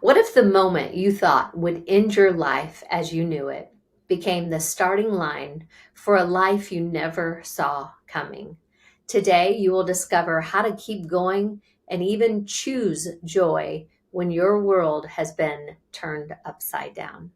What if the moment you thought would end your life as you knew it became the starting line for a life you never saw coming? Today, you will discover how to keep going and even choose joy when your world has been turned upside down.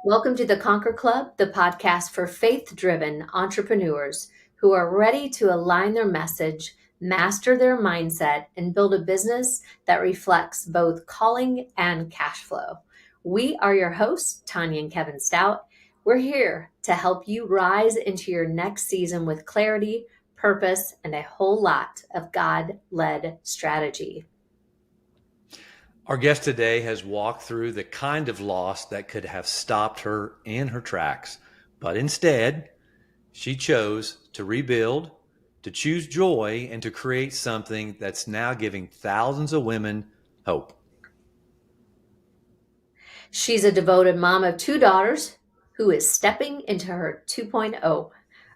Welcome to the Conquer Club, the podcast for faith-driven entrepreneurs who are ready to align their message, master their mindset, and build a business that reflects both calling and cash flow. We are your hosts, Tanya and Kevin Stout. We're here to help you rise into your next season with clarity, purpose, and a whole lot of God-led strategy. Our guest today has walked through the kind of loss that could have stopped her in her tracks, but instead, she chose to rebuild, to choose joy, and to create something that's now giving thousands of women hope. She's a devoted mom of two daughters who is stepping into her 2.0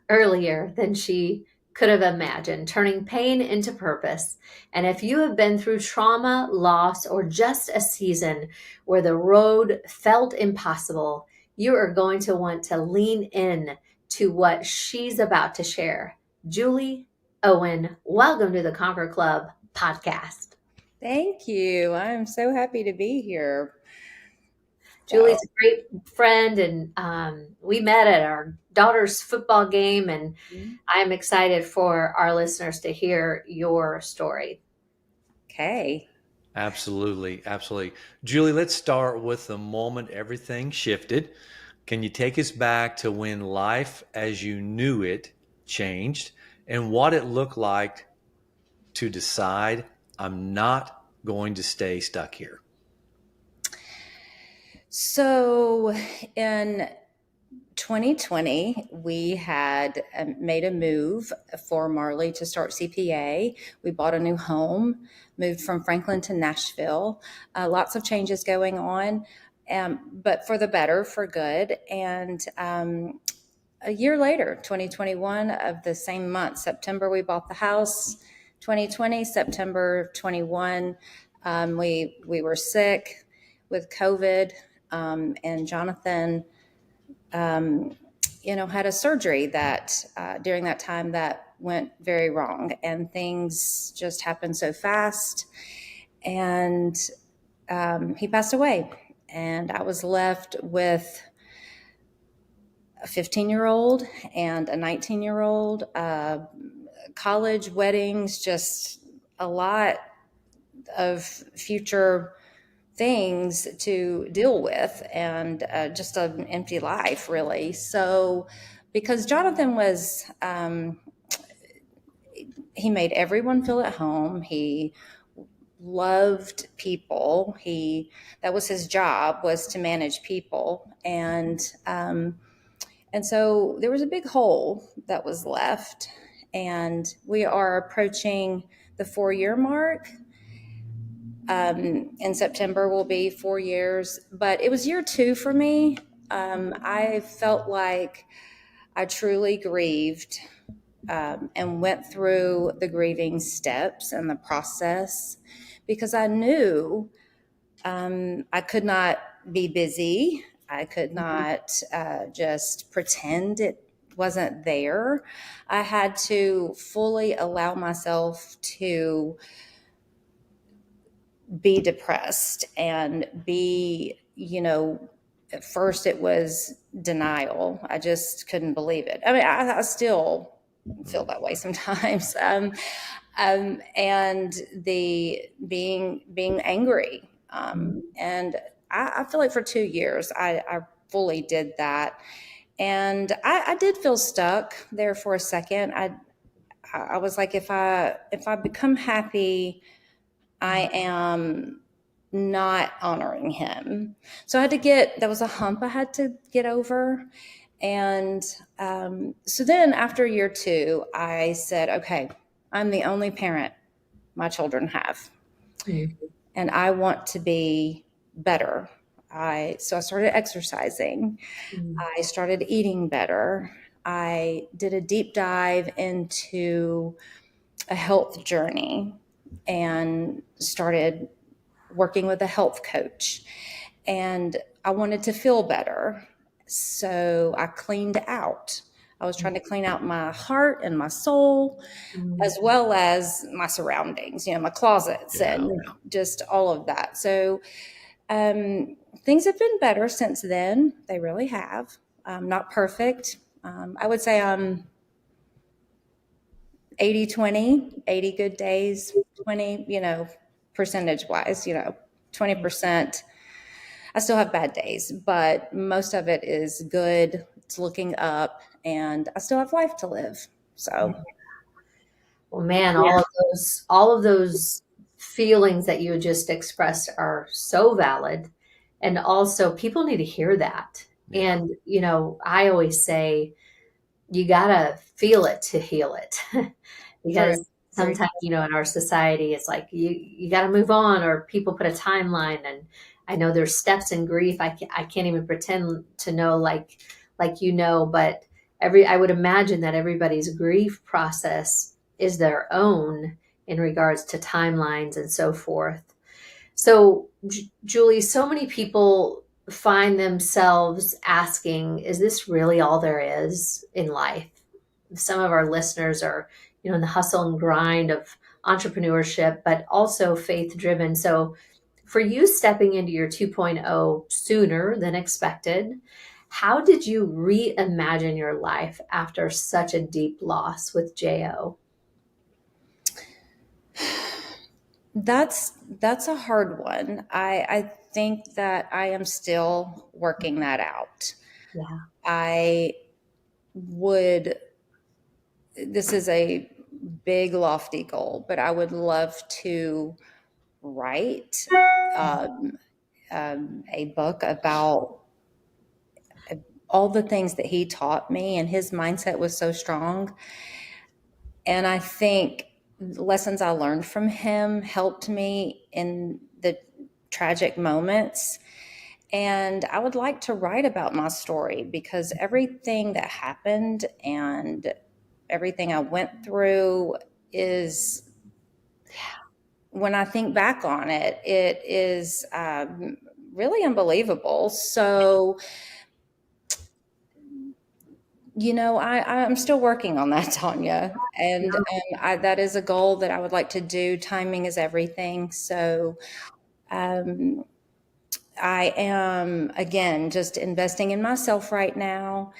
earlier than she could have imagined, turning pain into purpose. And if you have been through trauma, loss, or just a season where the road felt impossible, you are going to want to lean in to what she's about to share. Julie Owen, welcome to the Conquer Club podcast. Thank you. I'm so happy to be here. Julie's a great friend, and we met at our daughter's football game, and I'm excited for our listeners to hear your story. Okay. Absolutely. Julie, let's start with the moment everything shifted. Can you take us back to when life as you knew it changed and what it looked like to decide, I'm not going to stay stuck here? So in 2020, we had made a move for Marley to start CPA. We bought a new home, moved from Franklin to Nashville. Lots of changes going on, but for the better, for good. And a year later, 2021, of the same month, September, we bought the house. 2020, September 21, we were sick with COVID. And Jonathan, had a surgery that during that time that went very wrong, and things just happened so fast. And he passed away, and I was left with a 15-year-old and a 19-year-old, college, weddings, just a lot of future things to deal with, and just an empty life, really. So because Jonathan was, he made everyone feel at home. He loved people. That was his job, was to manage people. And so there was a big hole that was left, and we are approaching the 4-year mark. In September will be 4 years, but it was year 2 for me. I felt like I truly grieved, and went through the grieving steps and the process, because I knew I could not be busy. I could not just pretend it wasn't there. I had to fully allow myself to be depressed and be, at first it was denial. I just couldn't believe it. I mean, I still feel that way sometimes. And the being angry. And I feel like for 2 years, I fully did that. And I did feel stuck there for a second. I was like, if I become happy, I am not honoring him. So that was a hump I had to get over. And so then after year 2, I said, okay, I'm the only parent my children have. Mm-hmm. And I want to be better. So I started exercising. Mm-hmm. I started eating better. I did a deep dive into a health journey and started working with a health coach, and I wanted to feel better. So I cleaned out. I was trying to clean out my heart and my soul, as well as my surroundings, my closets and just all of that. So things have been better since then. They really have. Not perfect. I would say I'm 80-20, 80 good days, 20, percentage wise, 20%. I still have bad days, but most of it is good. It's looking up, and I still have life to live. So, well, man, all of those feelings that you just expressed are so valid. And also people need to hear that. Yeah. And, I always say you gotta feel it to heal it. Because sometimes, in our society, it's like you got to move on, or people put a timeline. And I know there's steps in grief. I can't even pretend to know like but I would imagine that everybody's grief process is their own in regards to timelines and so forth. So, Julie, so many people find themselves asking, is this really all there is in life? Some of our listeners are, in the hustle and grind of entrepreneurship, but also faith driven. So, for you stepping into your 2.0 sooner than expected, how did you reimagine your life after such a deep loss with JO? That's a hard one. I think that I am still working that out. Yeah. This is a big, lofty goal, but I would love to write a book about all the things that he taught me, and his mindset was so strong. And I think lessons I learned from him helped me in the tragic moments. And I would like to write about my story, because everything that happened and everything I went through is, when I think back on it, it is really unbelievable. So, I'm still working on that, Tanya. And that is a goal that I would like to do. Timing is everything. So I am, again, just investing in myself right now.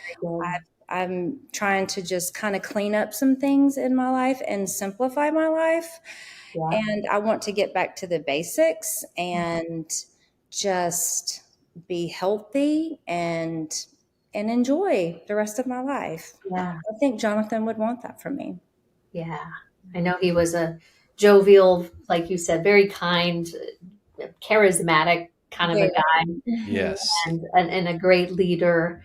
I'm trying to just kind of clean up some things in my life and simplify my life. Yeah. And I want to get back to the basics and just be healthy and enjoy the rest of my life. Yeah. I think Jonathan would want that from me. Yeah. I know he was a jovial, like you said, very kind, charismatic kind of a guy. Yes. And a great leader.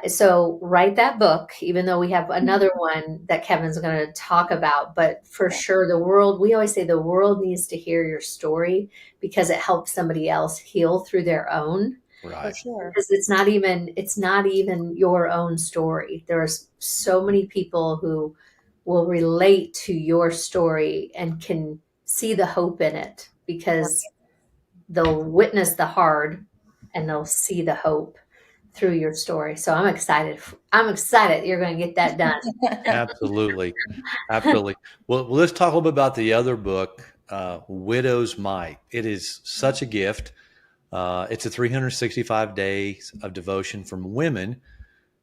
So write that book, even though we have another one that Kevin's going to talk about. But for sure, we always say the world needs to hear your story, because it helps somebody else heal through their own. Right. For sure. Because it's not even your own story. There's so many people who will relate to your story and can see the hope in it, because they'll witness the hard and they'll see the hope through your story. So I'm excited. You're going to get that done. Absolutely. Absolutely. Well, let's talk a little bit about the other book, Widow's Might. It is such a gift. It's a 365 days of devotion from women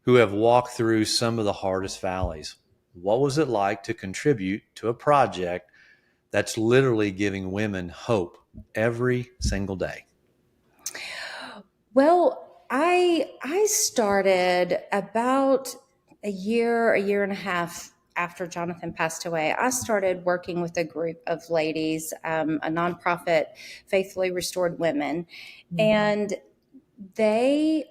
who have walked through some of the hardest valleys. What was it like to contribute to a project that's literally giving women hope every single day? Well, I started about a year and a half after Jonathan passed away. I started working with a group of ladies, a nonprofit, Faithfully Restored Women, and the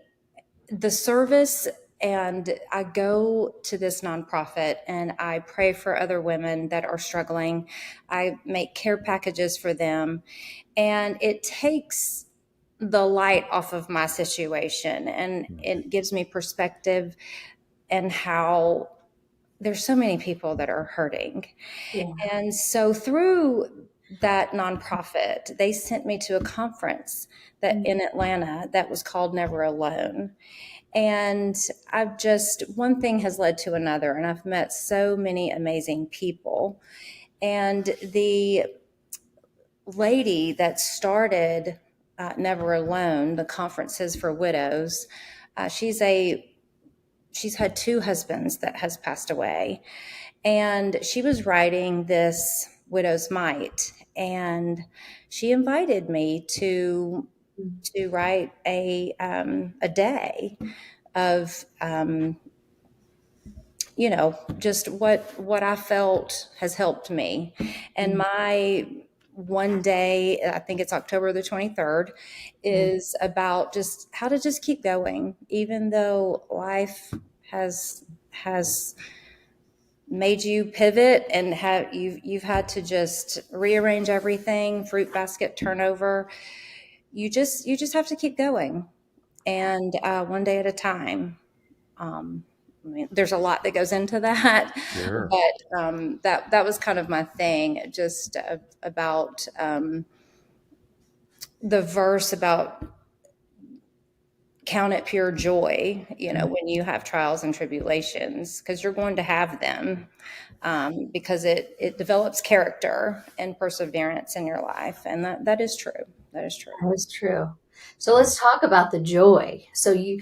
service. And I go to this nonprofit and I pray for other women that are struggling. I make care packages for them, and it takes the light off of my situation, and it gives me perspective and how there's so many people that are hurting. Yeah. And so through that nonprofit, they sent me to a conference that in Atlanta that was called Never Alone. And one thing has led to another, and I've met so many amazing people. And the lady that started Never Alone, the conferences for widows, she's had two husbands that has passed away. And she was writing this Widow's Might, and she invited me to write a day of just what I felt has helped me. And my one day, I think it's October the 23rd, is about just how to just keep going, even though life has made you pivot and you've had to just rearrange everything, fruit basket turnover. You just have to keep going, and one day at a time. I mean, there's a lot that goes into that, Sure. but that was kind of my thing, just about the verse about count it pure joy, when you have trials and tribulations, because you're going to have them, because it develops character and perseverance in your life. And that is true. That is true. That is true. So let's talk about the joy. So a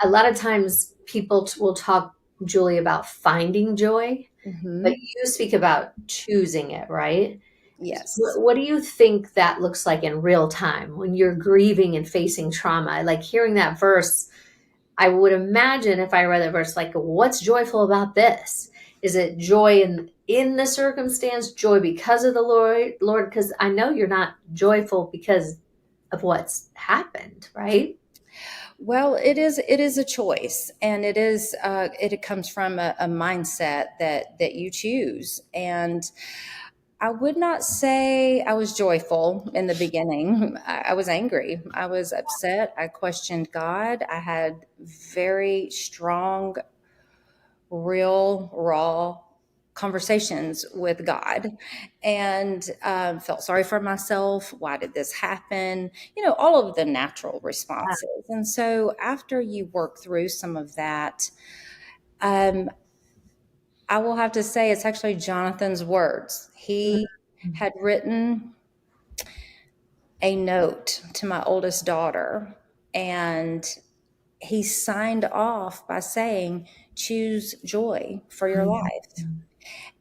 lot of times people will talk, Julie, about finding joy, but you speak about choosing it, right? Yes. What do you think that looks like in real time when you're grieving and facing trauma? Like hearing that verse, I would imagine if I read that verse, like, what's joyful about this? Is it joy in the circumstance, joy because of the Lord? Because I know you're not joyful because of what's happened, right? Well, it is a choice, and it comes from a mindset that you choose. And I would not say I was joyful in the beginning. I was angry. I was upset. I questioned God. I had very strong, real, raw conversations with God, and felt sorry for myself. Why did this happen? All of the natural responses. And so after you work through some of that, I will have to say it's actually Jonathan's words. He had written a note to my oldest daughter, and he signed off by saying, choose joy for your life.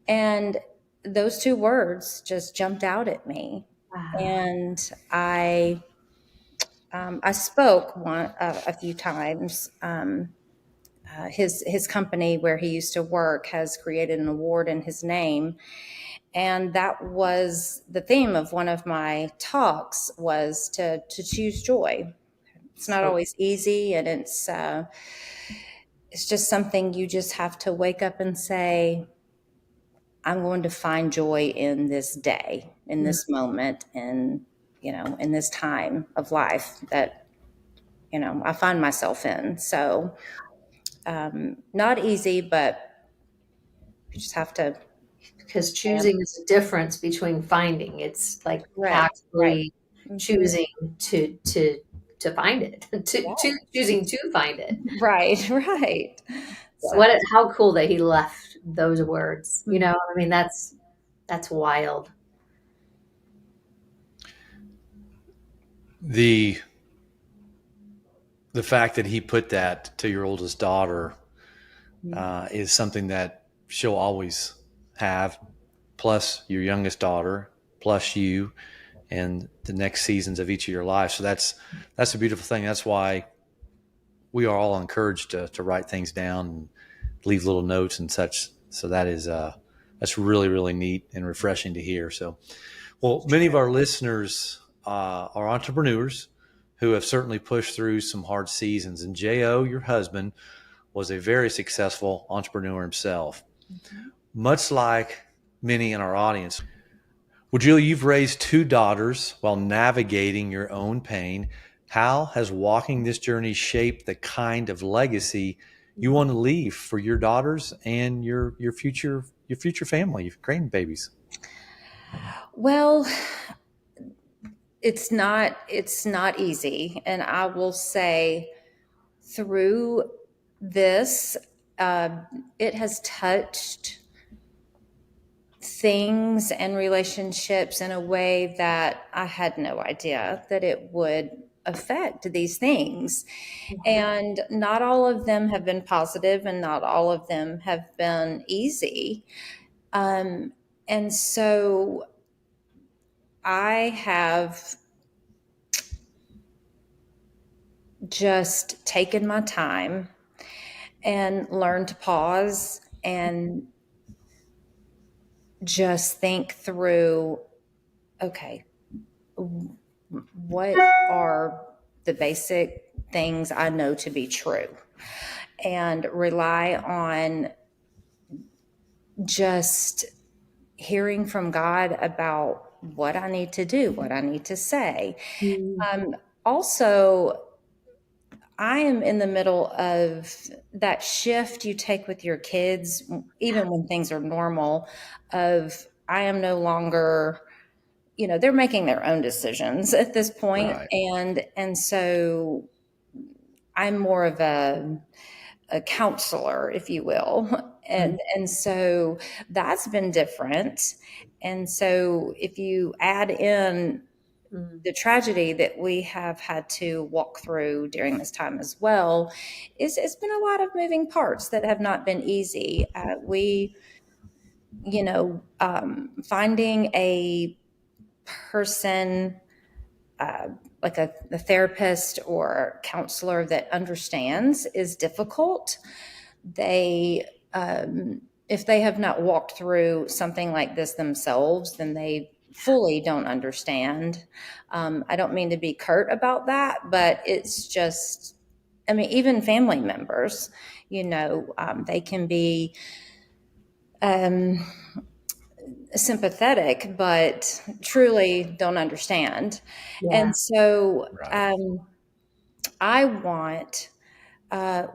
And those two words just jumped out at me. Wow. And I spoke a few times. His company where he used to work has created an award in his name. And that was the theme of one of my talks, was to choose joy. It's not always easy, and it's just something you just have to wake up and say, I'm going to find joy in this day, in this moment, and in this time of life that I find myself in. So not easy, but you just have to. Because choosing is the difference between finding. It's like Right. actually choosing to find it, choosing to find it. Right. So. How cool that he left those words. I mean, that's wild. The fact that he put that to your oldest daughter is something that she'll always have, plus your youngest daughter, plus you, and the next seasons of each of your lives. So that's a beautiful thing. That's why we are all encouraged to write things down and leave little notes and such. So that's really, really neat and refreshing to hear. So, well, many of our listeners are entrepreneurs who have certainly pushed through some hard seasons. And J.O., your husband, was a very successful entrepreneur himself. Much like many in our audience. Well, Julie, you've raised two daughters while navigating your own pain. How has walking this journey shaped the kind of legacy you want to leave for your daughters and your future family, your grandbabies? Well, it's not easy. And I will say through this, uh, it has touched things and relationships in a way that I had no idea that it would affect these things. And not all of them have been positive, and not all of them have been easy. And so I have just taken my time and learned to pause and just think through, okay, what are the basic things I know to be true, and rely on just hearing from God about what I need to do, what I need to say. Also, I am in the middle of that shift you take with your kids, even when things are normal, of I am no longer, they're making their own decisions at this point. Right. And so I'm more of a counselor, if you will. And so that's been different. And so if you add in the tragedy that we have had to walk through during this time as well, it's been a lot of moving parts that have not been easy. Finding a person, like a therapist or counselor that understands is difficult. They, if they have not walked through something like this themselves, then they fully don't understand. I don't mean to be curt about that, but it's just, even family members, they can be sympathetic, but truly don't understand. Yeah. And so Right. I want, I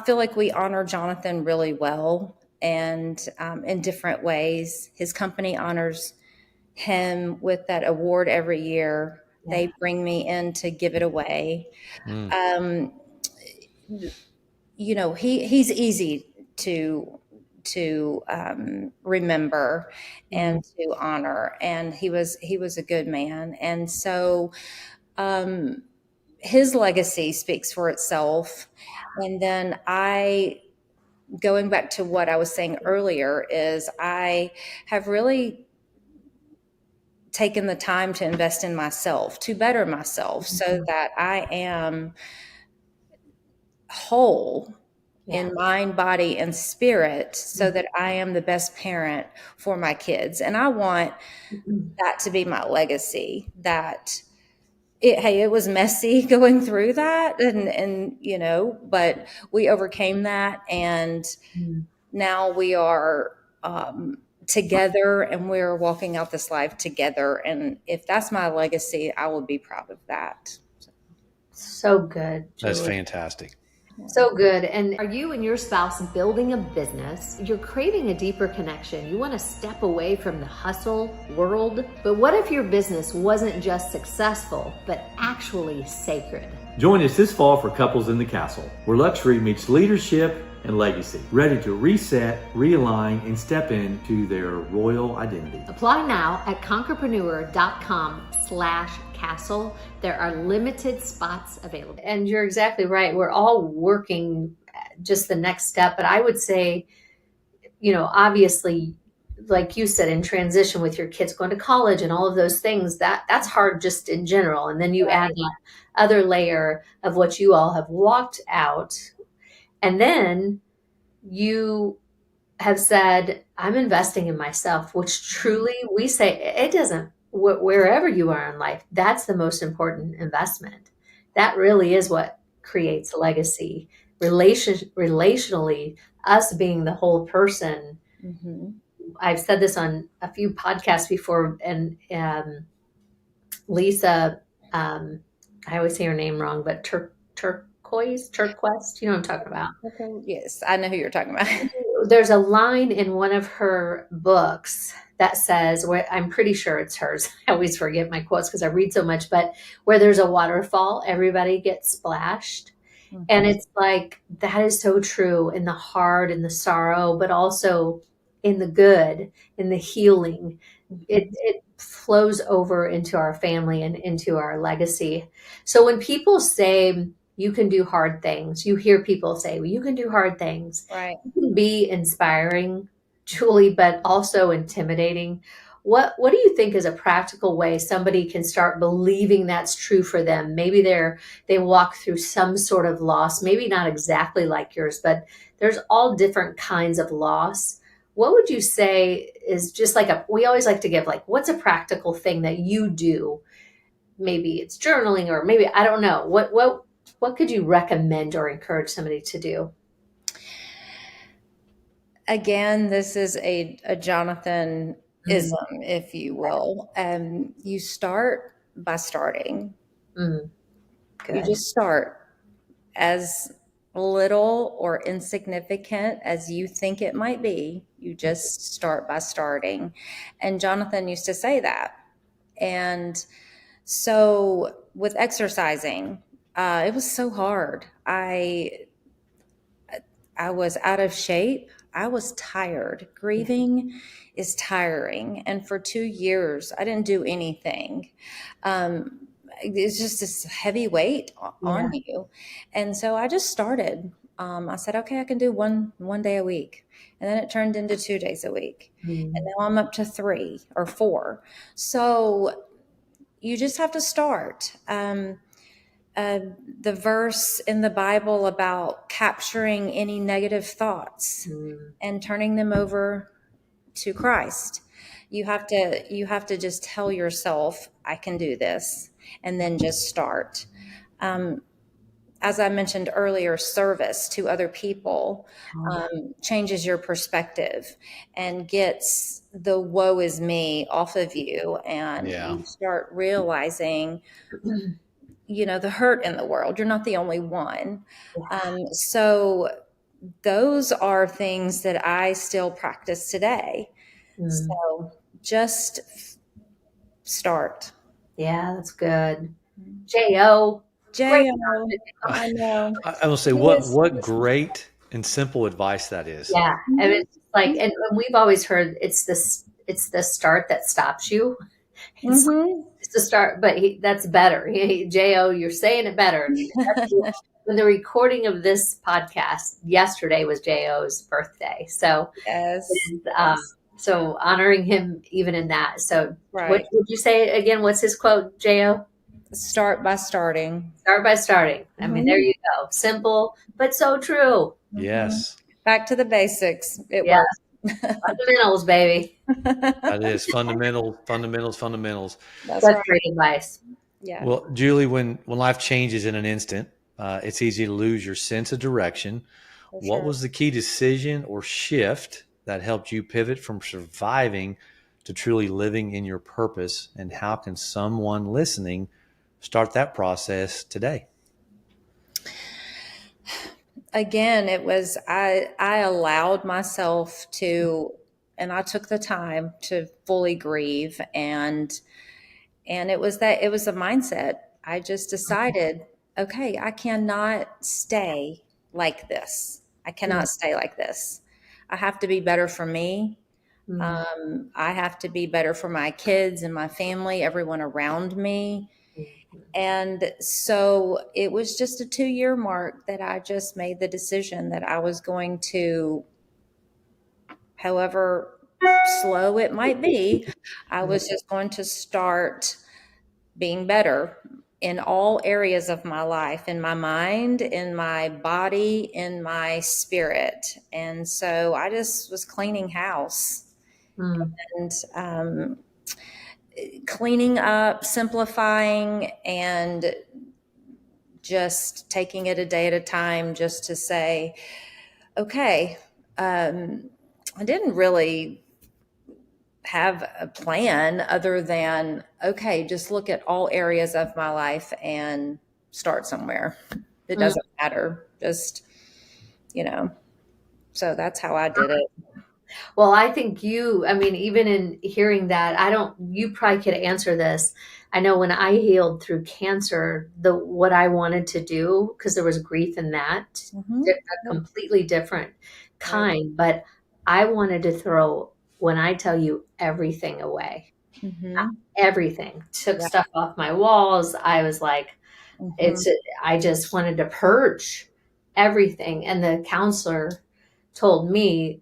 feel like we honor Jonathan really well, and in different ways. His company honors him with that award every year. Yeah. They bring me in to give it away. He's easy to remember and to honor, and he was a good man. And so his legacy speaks for itself. And then going back to what I was saying earlier, is I have really taken the time to invest in myself, to better myself, so that I am whole in mind, body, and spirit, so that I am the best parent for my kids. And I want that to be my legacy, that it was messy going through that, and but we overcame that, and now we are together, and we're walking out this life together. And if that's my legacy, I will be proud of that. So good, Julie. That's fantastic. So good. And are you and your spouse building a business? You're craving a deeper connection. You want to step away from the hustle world. But what if your business wasn't just successful, but actually sacred? Join us this fall for Couples in the Castle, where luxury meets leadership and legacy, ready to reset, realign, and step into their royal identity. Apply now at conquerpreneur.com/castle. There are limited spots available. And you're exactly right. We're all working just the next step. But I would say, obviously, like you said, in transition with your kids going to college and all of those things, that's hard just in general. And then you add that other layer of what you all have walked out. And then you have said, I'm investing in myself, which truly we say it doesn't, wherever you are in life, that's the most important investment. That really is what creates a legacy. Relationally, us being the whole person. I've said this on a few podcasts before, and Lisa, I always say her name wrong, but Turquoise, you know what I'm talking about. Okay. Yes, I know who you're talking about. there's a line in one of her books that says, where I'm pretty sure it's hers. I always forget my quotes because I read so much, but where there's a waterfall, everybody gets splashed. And it's like, that is so true in the hard and the sorrow, but also in the good, in the healing. It flows over into our family and into our legacy. So when people say you can do hard things, you hear people say, well, you can do hard things. Right. It can be inspiring, Julie, but also intimidating. What do you think is a practical way somebody can start believing that's true for them? Maybe they walk through some sort of loss, maybe not exactly like yours, but there's all different kinds of loss. What would you say is just like we always like to give, like, what's a practical thing that you do? Maybe it's journaling, or maybe, I don't know. What could you recommend or encourage somebody to do? Again, this is a Jonathan-ism, if you will. You start by starting. Good. You just start, as little or insignificant as you think it might be. You just start by starting. And Jonathan used to say that. And so with exercising, it was so hard. I was out of shape. I was tired. Grieving is tiring. And for 2 years, I didn't do anything. It's just this heavy weight on you. And so I just started. I said, okay, I can do one day a week. And then it turned into 2 days a week. And now I'm up to 3 or 4. So you just have to start. The verse in the Bible about capturing any negative thoughts and turning them over to Christ. You have to just tell yourself, I can do this, and then just start. As I mentioned earlier, service to other people changes your perspective and gets the woe is me off of you. And you start realizing, the hurt in the world. You're not the only one. So those are things that I still practice today. So just start. Yeah, that's good. J.O. I know. I will say, what great and simple advice that is. Yeah. And it's like, and we've always heard it's the start that stops you. It's the start, but that's better. J.O., you're saying it better. When the recording of this podcast yesterday was J.O.'s birthday. So, so honoring him even in that. So what would you say again? What's his quote, J.O.? Start by starting. Start by starting. I mean, there you go. Simple, but so true. Yes. Back to the basics. It works. Fundamentals, baby. That is fundamentals. That's great advice. Yeah. Well, Julie, when life changes in an instant, it's easy to lose your sense of direction. What was the key decision or shift that helped you pivot from surviving to truly living in your purpose? And how can someone listening start that process today? Again, it was, I allowed myself to, and I took the time to fully grieve. And it was a mindset. I just decided, okay, I cannot stay like this. I cannot stay like this. I have to be better for me. I have to be better for my kids and my family, everyone around me. And so it was just a 2-year mark that I just made the decision that I was going to, however slow it might be, I was just going to start being better in all areas of my life, in my mind, in my body, in my spirit. And so I just was cleaning house and cleaning up, simplifying, and just taking it a day at a time, just to say, okay, I didn't really have a plan other than, okay, just look at all areas of my life and start somewhere. It doesn't matter. Just, So that's how I did it. Well, I think I mean, even in hearing that, you probably could answer this. I know when I healed through cancer, what I wanted to do, because there was grief in that, Mm-hmm. a completely different Right. kind, but I wanted to throw, when I tell you, everything away. Mm-hmm. Everything. Took Yeah. stuff off my walls. I was like, Mm-hmm. I just wanted to purge everything. And the counselor told me,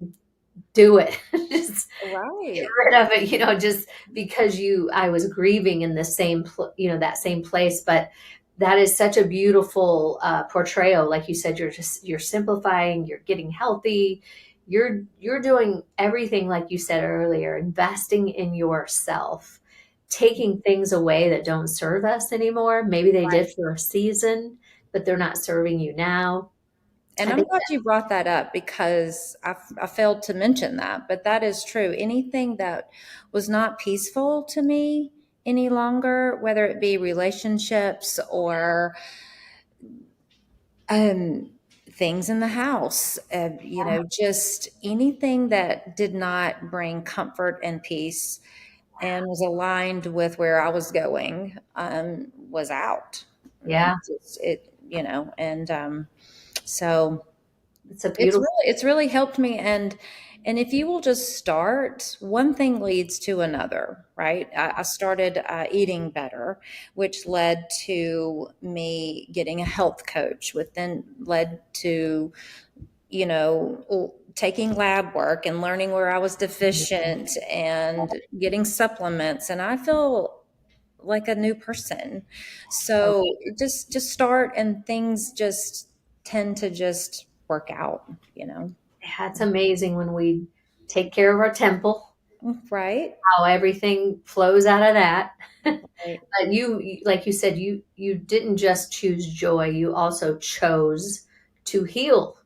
do it. Just get Right. rid of it, just because I was grieving in the same, that same place. But that is such a beautiful portrayal. Like you said, you're simplifying, you're getting healthy, you're doing everything, like you said earlier, investing in yourself, taking things away that don't serve us anymore. Maybe they did for a season, but they're not serving you now. And I I'm think glad you brought that up because I failed to mention that, but that is true. Anything that was not peaceful to me any longer, whether it be relationships or things in the house, just anything that did not bring comfort and peace and was aligned with where I was going, was out. yeah, So it's a beautiful. it's really helped me. And if you will just start, one thing leads to another, right? I started eating better, which led to me getting a health coach, which then led to, taking lab work and learning where I was deficient and getting supplements. And I feel like a new person. So just start, and things just tend to just work out. Yeah, it's amazing when we take care of our temple, Right. how everything flows out of that. Right. But like you said, you didn't just choose joy, you also chose to heal.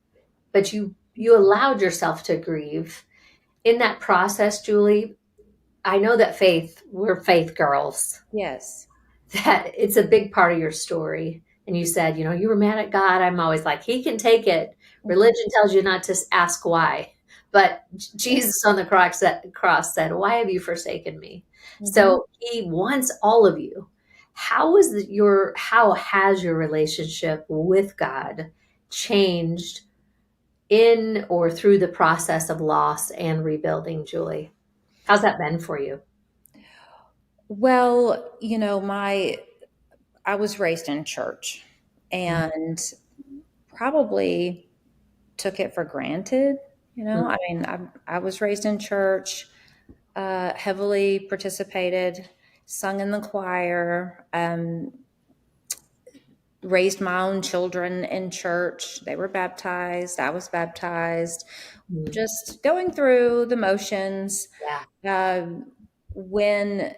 But you allowed yourself to grieve. In that process, Julie, I know that we're faith girls, Yes. that it's a big part of your story. And you said, you were mad at God. I'm always like, he can take it. Religion tells you not to ask why. But Jesus on the cross said, why have you forsaken me? Mm-hmm. So he wants all of you. How has your relationship with God changed in or through the process of loss and rebuilding, Julie? How's that been for you? Well, I was raised in church and probably took it for granted. I mean, I was raised in church, heavily participated, sung in the choir, raised my own children in church. They were baptized. I was baptized. Just going through the motions. Yeah. When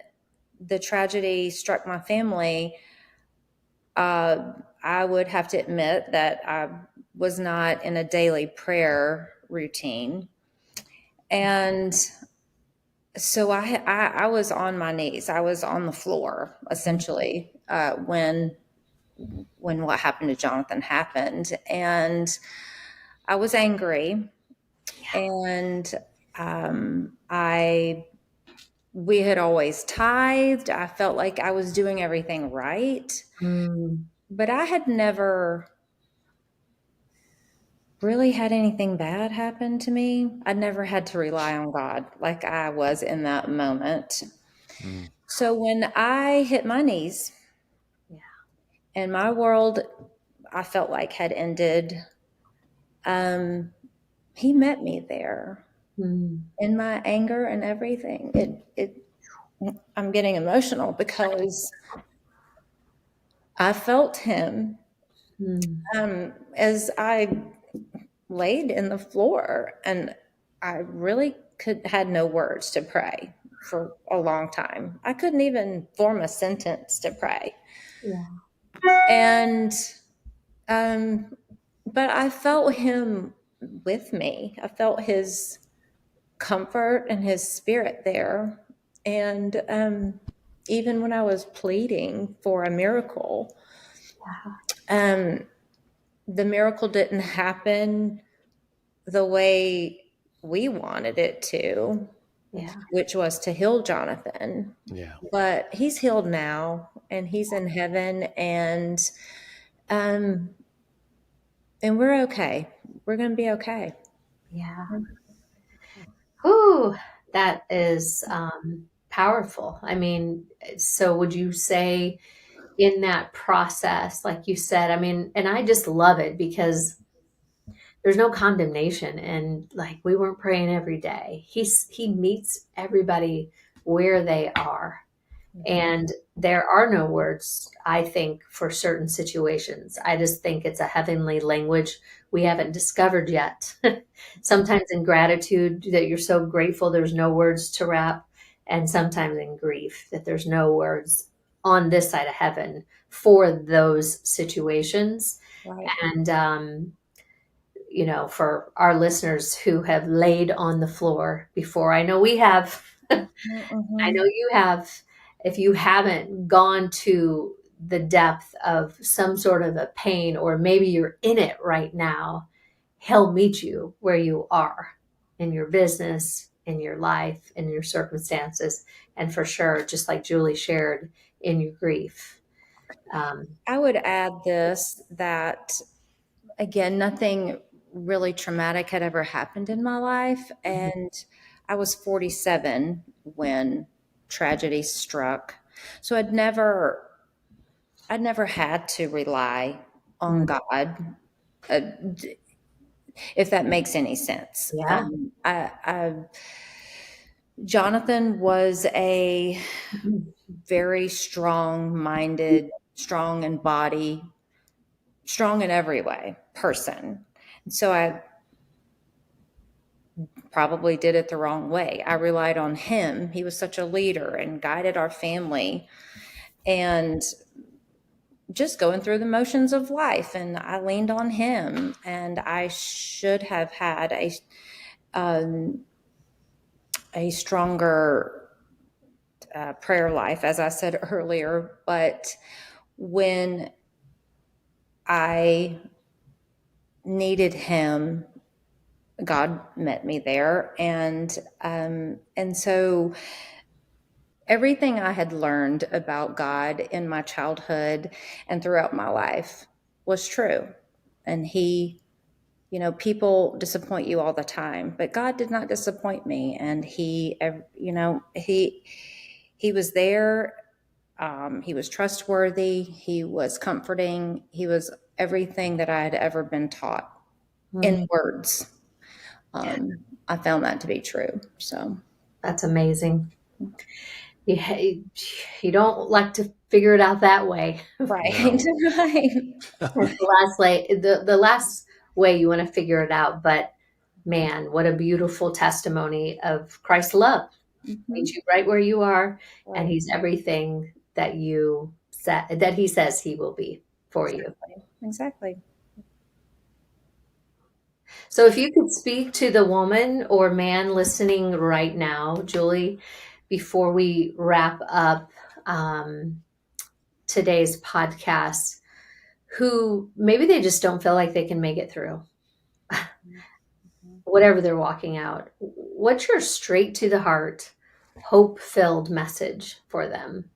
the tragedy struck my family, I would have to admit that I was not in a daily prayer routine. And so I was on my knees. I was on the floor, essentially, when what happened to Jonathan happened. And I was angry. And we had always tithed. I felt like I was doing everything right. But I had never really had anything bad happen to me. I never had to rely on God like I was in that moment. So when I hit my knees, and my world, I felt like, had ended, he met me there in my anger and everything. I'm getting emotional because I felt him as I laid in the floor, and I really had no words to pray for a long time. I couldn't even form a sentence to pray. Yeah. And but I felt him with me. I felt his comfort and his spirit there. And even when I was pleading for a miracle, the miracle didn't happen the way we wanted it to, Yeah. which was to heal Jonathan. Yeah. But he's healed now, and he's in heaven, and we're okay. We're going to be okay. Yeah. Whew, that is powerful. I mean, so would you say in that process, like you said, I mean, and I just love it because there's no condemnation, and like we weren't praying every day. He meets everybody where they are. And there are no words, I think, for certain situations. I just think it's a heavenly language we haven't discovered yet. Sometimes in gratitude, that you're so grateful there's no words to wrap, and sometimes in grief, that there's no words on this side of heaven for those situations. Right. And, for our listeners who have laid on the floor before, I know we have. I know you have. If you haven't gone to the depth of some sort of a pain, or maybe you're in it right now, he'll meet you where you are in your business, in your life, in your circumstances, and for sure, just like Julie shared, in your grief. I would add this, that again, nothing really traumatic had ever happened in my life. And I was 47 when tragedy struck. So I'd never had to rely on God, if that makes any sense. Yeah. Jonathan was a very strong-minded, strong in body, strong in every way person. And so I probably did it the wrong way. I relied on him. He was such a leader and guided our family, and just going through the motions of life. And I leaned on him, and I should have had a stronger prayer life, as I said earlier. But when I needed him, God met me there. And so everything I had learned about God in my childhood and throughout my life was true. And he, people disappoint you all the time, but God did not disappoint me. And he was there. He was trustworthy. He was comforting. He was everything that I had ever been taught in words. I found that to be true. So That's amazing. You don't like to figure it out that way. right. Right. The last way you want to figure it out, but man, what a beautiful testimony of Christ's love. Meets you right where you are, Right. and he's everything that he says he will be for you. Exactly. So if you could speak to the woman or man listening right now, Julie, before we wrap up today's podcast, who maybe they just don't feel like they can make it through, whatever they're walking out, what's your straight to the heart, hope-filled message for them?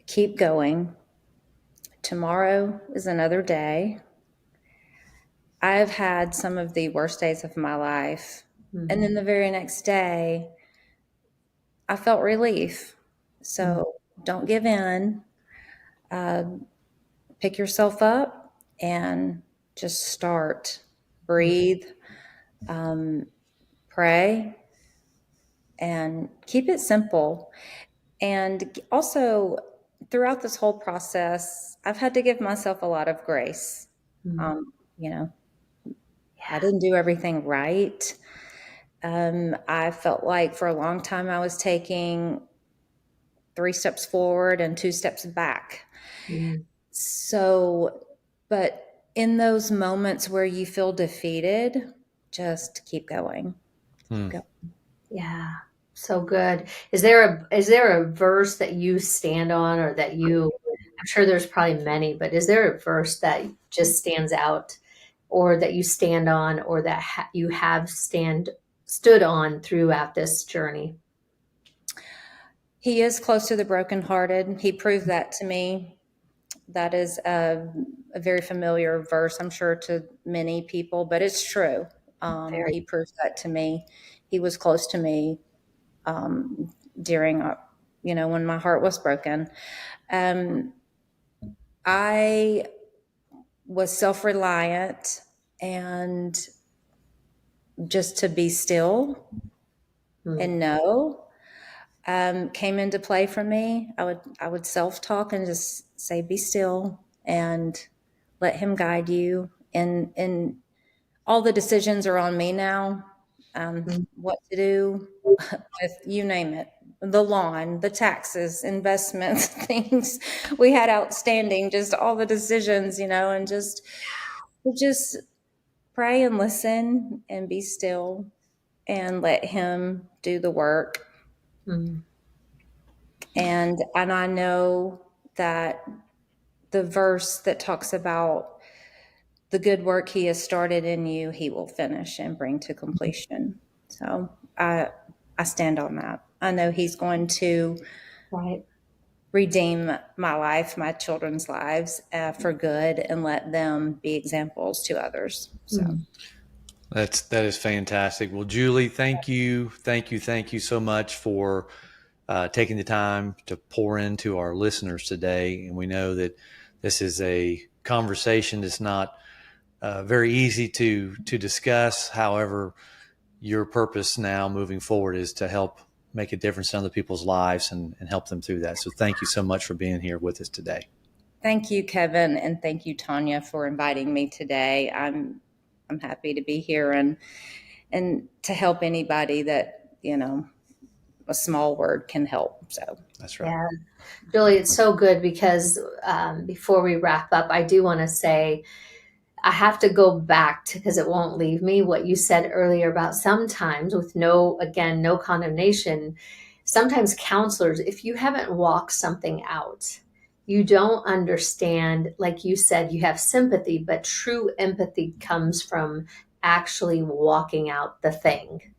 Keep going. Tomorrow is another day. I've had some of the worst days of my life. And then the very next day, I felt relief. So don't give in. Pick yourself up and just start. Breathe. Pray. And keep it simple. And also, throughout this whole process, I've had to give myself a lot of grace. I didn't do everything right. I felt like for a long time I was taking 3 steps forward and 2 steps back. So, but in those moments where you feel defeated, just keep going. Go. Yeah. So good. Is there a verse that you stand on, or that you I'm sure there's probably many, but is there a verse that just stands out, or that you stand on, or that you have stood on throughout this journey? He is close to the brokenhearted. He proved that to me. That is a very familiar verse, I'm sure, to many people, but it's true. Very. He proved that to me. He was close to me during, when my heart was broken. I was self-reliant, and just to be still and know came into play for me. I would self-talk and just say, be still and let him guide you. And all the decisions are on me now. What to do with, you name it, the lawn, the taxes, investments, things we had outstanding, just all the decisions, and just pray and listen and be still and let him do the work. And I know that the verse that talks about the good work he has started in you, he will finish and bring to completion. So I stand on that. I know he's going to redeem my life, my children's lives for good, and let them be examples to others. So that is fantastic. Well, Julie, thank you so much for taking the time to pour into our listeners today. And we know that this is a conversation that's not very easy to discuss. However, your purpose now moving forward is to help make a difference in other people's lives and help them through that. So thank you so much for being here with us today. Thank you, Kevin. And thank you, Tanya, for inviting me today. I'm happy to be here and to help anybody that, a small word can help. So that's right. Yeah. Julie, it's so good because before we wrap up, I do want to say, I have to go back to, because it won't leave me, what you said earlier about sometimes with no condemnation, sometimes counselors, if you haven't walked something out, you don't understand. Like you said, you have sympathy, but true empathy comes from actually walking out the thing.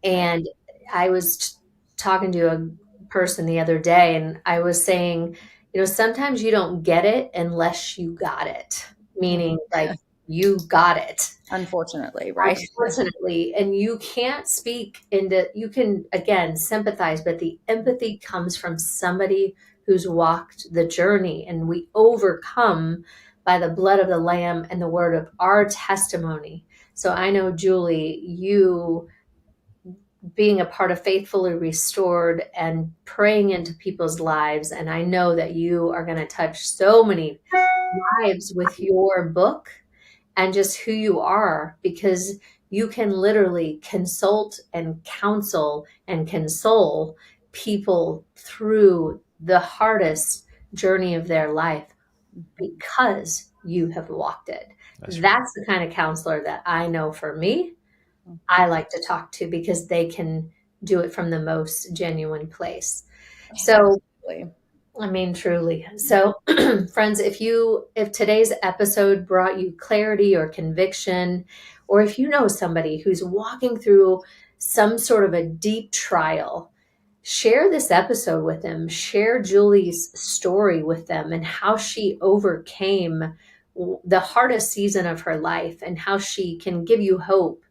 And I was talking to a person the other day, and I was saying, sometimes you don't get it unless you got it. Meaning, like, you got it. Unfortunately, right? Unfortunately. And you can't you can, again, sympathize, but the empathy comes from somebody who's walked the journey. And we overcome by the blood of the Lamb and the word of our testimony. So I know, Julie, you being a part of Faithfully Restored and praying into people's lives. And I know that you are going to touch so many lives with your book and just who you are, because you can literally consult and counsel and console people through the hardest journey of their life because you have walked it. That's the kind of counselor that I know for me, I like to talk to, because they can do it from the most genuine place. So, I mean, truly. So, friends, if today's episode brought you clarity or conviction, or if you know somebody who's walking through some sort of a deep trial, share this episode with them. Share Julie's story with them and how she overcame the hardest season of her life and how she can give you hope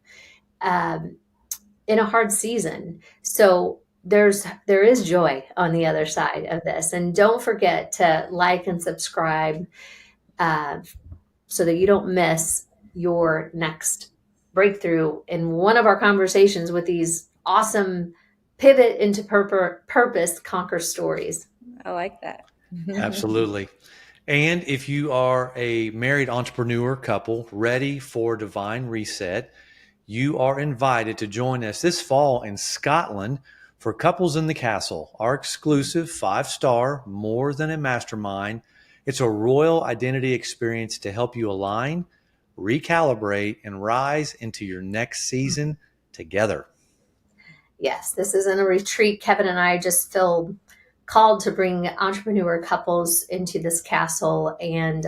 in a hard season. So there is joy on the other side of this. And don't forget to like and subscribe so that you don't miss your next breakthrough in one of our conversations with these awesome pivot into purpose conquer stories. I like that. Absolutely. And if you are a married entrepreneur couple ready for divine reset, you are invited to join us this fall in Scotland for Couples in the Castle, our exclusive 5-star, more than a mastermind. It's a royal identity experience to help you align, recalibrate, and rise into your next season together. Yes, this isn't a retreat Kevin and I just filled called to bring entrepreneur couples into this castle and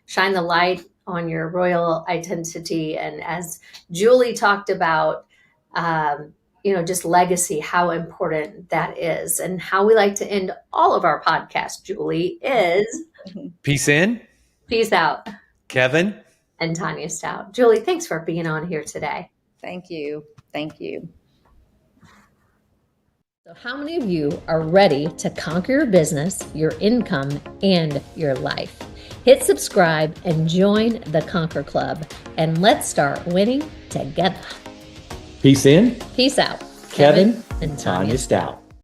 shine the light on your royal identity. And as Julie talked about, just legacy, how important that is, and how we like to end all of our podcasts, Julie, is Peace in. Peace out. Kevin. And Tanya Stout. Julie, thanks for being on here today. Thank you. Thank you. So how many of you are ready to conquer your business, your income, and your life? Hit subscribe and join the Conquer Club, and let's start winning together. Peace in. Peace out. Kevin and Tanya Stout.